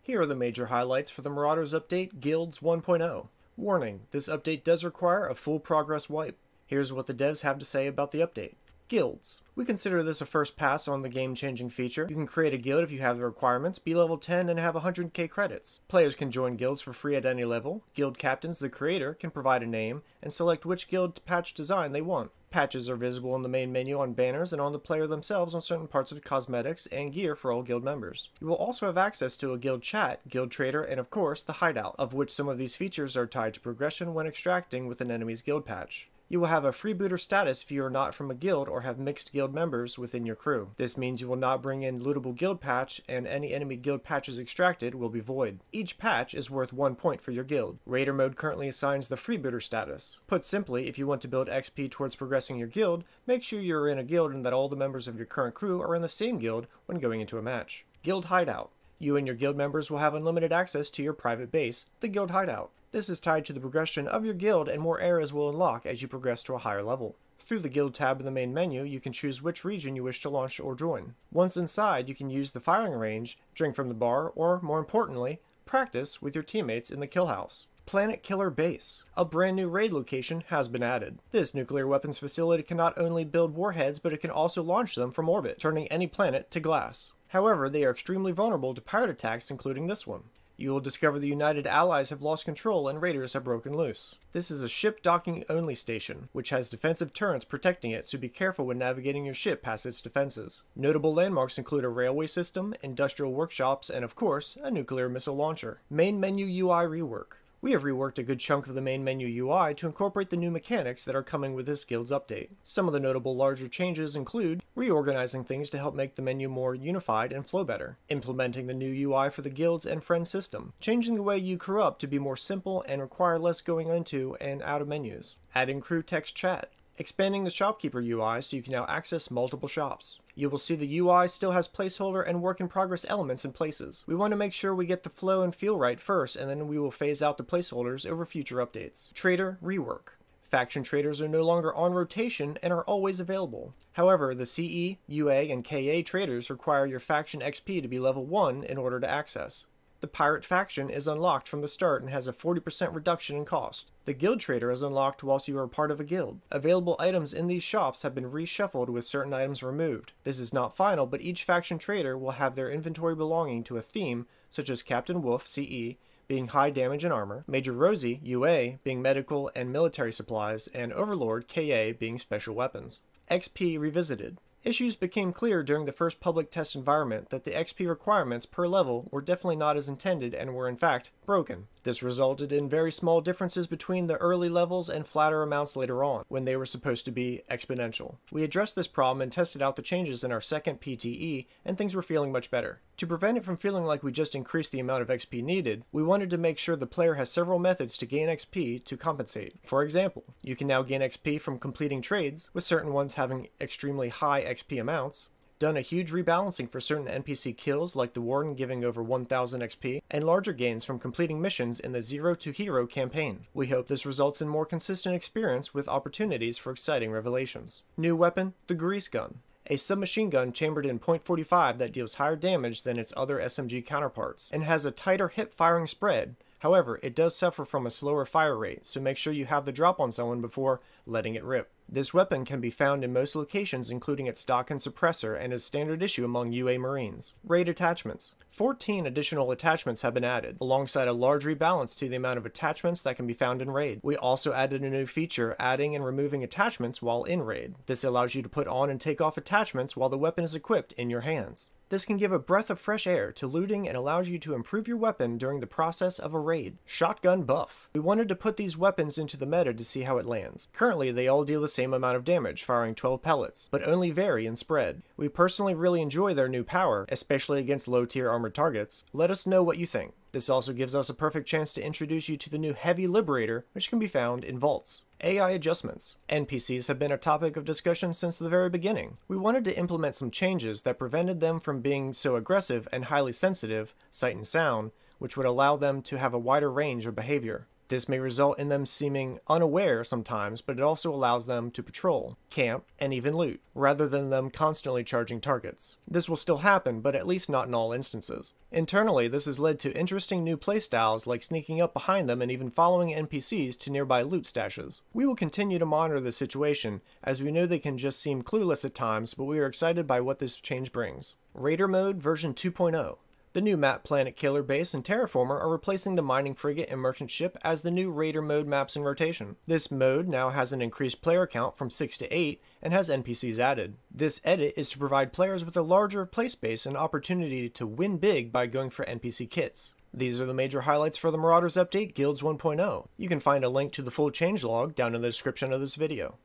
Here are the major highlights for the Marauders update, Guilds 1.0. Warning, this update does require a full progress wipe. Here's what the devs have to say about the update. Guilds. We consider this a first pass on the game-changing feature. You can create a guild if you have the requirements, be level 10, and have 100k credits. Players can join guilds for free at any level. Guild captains, the creator, can provide a name and select which guild patch design they want. Patches are visible in the main menu on banners and on the player themselves on certain parts of cosmetics and gear for all guild members. You will also have access to a guild chat, guild trader, and of course the hideout, of which some of these features are tied to progression when extracting with an enemy's guild patch. You will have a freebooter status if you are not from a guild or have mixed guild members within your crew. This means you will not bring in lootable guild patch, and any enemy guild patches extracted will be void. Each patch is worth 1 point for your guild. Raider mode currently assigns the freebooter status. Put simply, if you want to build XP towards progressing your guild, make sure you are in a guild and that all the members of your current crew are in the same guild when going into a match. Guild hideout. You and your guild members will have unlimited access to your private base, the guild hideout. This is tied to the progression of your guild, and more areas will unlock as you progress to a higher level. Through the guild tab in the main menu, you can choose which region you wish to launch or join. Once inside, you can use the firing range, drink from the bar, or, more importantly, practice with your teammates in the kill house. Planet Killer Base. A brand new raid location has been added. This nuclear weapons facility can not only build warheads, but it can also launch them from orbit, turning any planet to glass. However, they are extremely vulnerable to pirate attacks, including this one. You will discover the United Allies have lost control and raiders have broken loose. This is a ship docking only station, which has defensive turrets protecting it, so be careful when navigating your ship past its defenses. Notable landmarks include a railway system, industrial workshops, and of course, a nuclear missile launcher. Main menu UI rework. We have reworked a good chunk of the main menu UI to incorporate the new mechanics that are coming with this guild's update. Some of the notable larger changes include reorganizing things to help make the menu more unified and flow better, implementing the new UI for the guilds and friends system, changing the way you crew up to be more simple and require less going into and out of menus, adding crew text chat, expanding the shopkeeper UI so you can now access multiple shops. You will see the UI still has placeholder and work in progress elements in places. We want to make sure we get the flow and feel right first, and then we will phase out the placeholders over future updates. Trader rework. Faction traders are no longer on rotation and are always available. However, the CE, UA, and KA traders require your faction XP to be level 1 in order to access. The Pirate faction is unlocked from the start and has a 40% reduction in cost. The Guild Trader is unlocked whilst you are part of a guild. Available items in these shops have been reshuffled with certain items removed. This is not final, but each faction trader will have their inventory belonging to a theme, such as Captain Wolf, CE, being high damage and armor, Major Rosie, UA, being medical and military supplies, and Overlord, KA, being special weapons. XP revisited. Issues became clear during the first public test environment that the XP requirements per level were definitely not as intended and were in fact broken. This resulted in very small differences between the early levels and flatter amounts later on, when they were supposed to be exponential. We addressed this problem and tested out the changes in our second PTE, and things were feeling much better. To prevent it from feeling like we just increased the amount of XP needed, we wanted to make sure the player has several methods to gain XP to compensate. For example, you can now gain XP from completing trades, with certain ones having extremely high XP amounts, done a huge rebalancing for certain NPC kills like the Warden giving over 1000 XP, and larger gains from completing missions in the Zero to Hero campaign. We hope this results in more consistent experience with opportunities for exciting revelations. New weapon, the Grease Gun. A submachine gun chambered in .45 that deals higher damage than its other SMG counterparts, and has a tighter hip firing spread. However, it does suffer from a slower fire rate, so make sure you have the drop on someone before letting it rip. This weapon can be found in most locations, including its stock and suppressor, and is standard issue among UA Marines. Raid attachments. 14 additional attachments have been added, alongside a large rebalance to the amount of attachments that can be found in Raid. We also added a new feature, adding and removing attachments while in Raid. This allows you to put on and take off attachments while the weapon is equipped in your hands. This can give a breath of fresh air to looting and allows you to improve your weapon during the process of a raid. Shotgun buff. We wanted to put these weapons into the meta to see how it lands. Currently, they all deal the same amount of damage, firing 12 pellets, but only vary in spread. We personally really enjoy their new power, especially against low-tier armored targets. Let us know what you think. This also gives us a perfect chance to introduce you to the new Heavy Liberator, which can be found in vaults. AI adjustments. NPCs have been a topic of discussion since the very beginning. We wanted to implement some changes that prevented them from being so aggressive and highly sensitive, sight and sound, which would allow them to have a wider range of behavior. This may result in them seeming unaware sometimes, but it also allows them to patrol, camp, and even loot, rather than them constantly charging targets. This will still happen, but at least not in all instances. Internally, this has led to interesting new playstyles like sneaking up behind them and even following NPCs to nearby loot stashes. We will continue to monitor the situation, as we know they can just seem clueless at times, but we are excited by what this change brings. Raider Mode version 2.0. The new map Planet Killer Base and Terraformer are replacing the Mining Frigate and Merchant Ship as the new Raider Mode maps in rotation. This mode now has an increased player count from 6 to 8 and has NPCs added. This edit is to provide players with a larger play space and opportunity to win big by going for NPC kits. These are the major highlights for the Marauders update Guilds 1.0. You can find a link to the full changelog down in the description of this video.